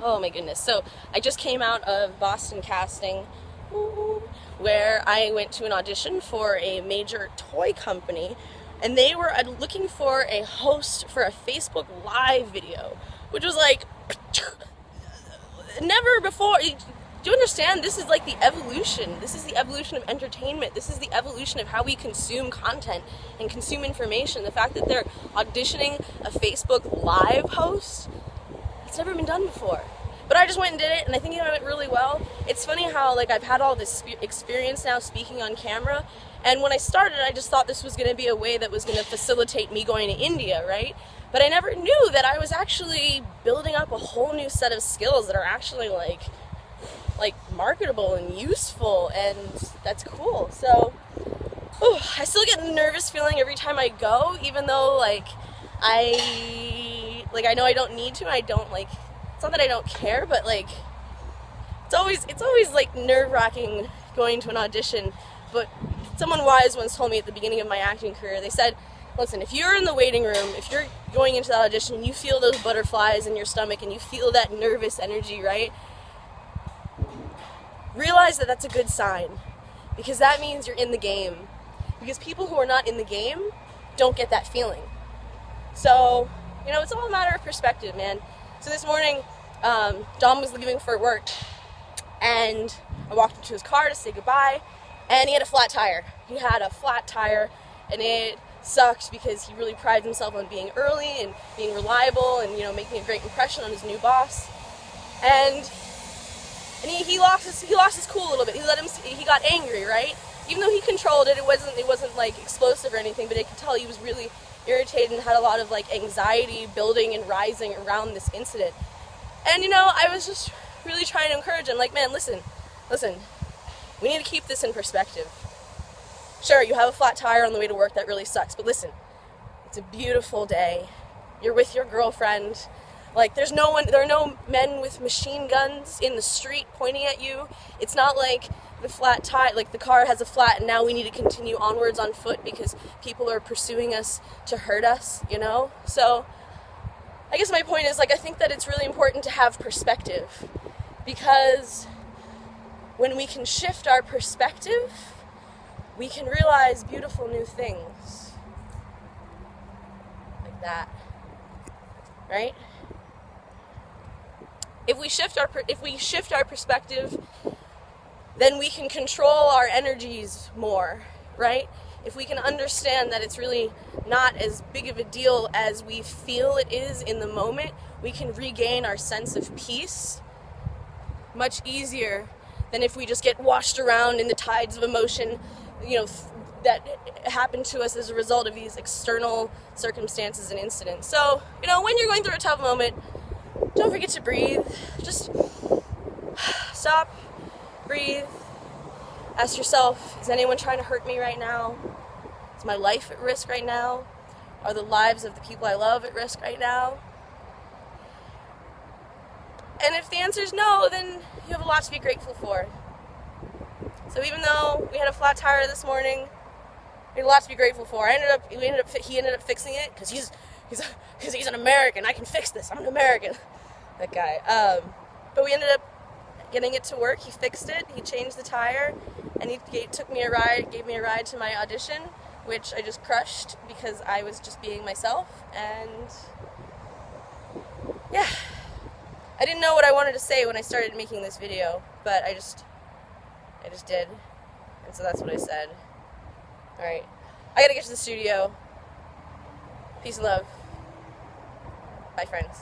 Oh my goodness. So I just came out of Boston casting, where I went to an audition for a major toy company, and they were looking for a host for a Facebook Live video, which was like never before. Do you understand? This is like the evolution. This is the evolution of entertainment. This is the evolution of how we consume content and consume information. The fact that they're auditioning a Facebook Live host, it's never been done before. But I just went and did it, and I think it went really well. It's funny how like I've had all this experience now speaking on camera, and when I started, I just thought this was going to be a way that was going to facilitate me going to India, right? But I never knew that I was actually building up a whole new set of skills that are actually like marketable and useful, and that's cool. So I still get a nervous feeling every time I go, even though I know I don't need to. I don't it's not that I don't care, but it's always like nerve-wracking going to an audition. But someone wise once told me at the beginning of my acting career, they said, listen, if you're in the waiting room, if you're going into that audition and you feel those butterflies in your stomach and you feel that nervous energy, right? Realize that that's a good sign, because that means you're in the game. Because people who are not in the game don't get that feeling. So, it's all a matter of perspective, man. So this morning, Dom was leaving for work, and I walked into his car to say goodbye, and he had a flat tire. He had a flat tire, and it sucked because he really prides himself on being early and being reliable and, making a great impression on his new boss. And he lost his cool a little bit. He got angry, right? Even though he controlled it, it wasn't like explosive or anything, but I could tell he was really irritated and had a lot of anxiety building and rising around this incident. And I was just really trying to encourage him, man, listen, we need to keep this in perspective. Sure, you have a flat tire on the way to work, that really sucks, but listen, it's a beautiful day. You're with your girlfriend. There are no men with machine guns in the street pointing at you. It's not like the flat tire, the car has a flat and now we need to continue onwards on foot because people are pursuing us to hurt us, So I guess my point is, I think that it's really important to have perspective, because when we can shift our perspective, we can realize beautiful new things. Like that. Right? If we shift our perspective, then we can control our energies more, right? If we can understand that it's really not as big of a deal as we feel it is in the moment, we can regain our sense of peace much easier than if we just get washed around in the tides of emotion, that happen to us as a result of these external circumstances and incidents. So, when you're going through a tough moment, don't forget to breathe. Just stop, breathe, ask yourself, is anyone trying to hurt me right now? Is my life at risk right now? Are the lives of the people I love at risk right now? And if the answer is no, then you have a lot to be grateful for. So even though we had a flat tire this morning, we had a lot to be grateful for. He ended up fixing it because he's an American. I can fix this. I'm an American. That guy. But we ended up getting it to work. He fixed it. He changed the tire, and he gave me a ride to my audition, which I just crushed because I was just being myself. And yeah, I didn't know what I wanted to say when I started making this video, but I just did, and so that's what I said. All right, I gotta get to the studio. Peace and love. Bye, friends.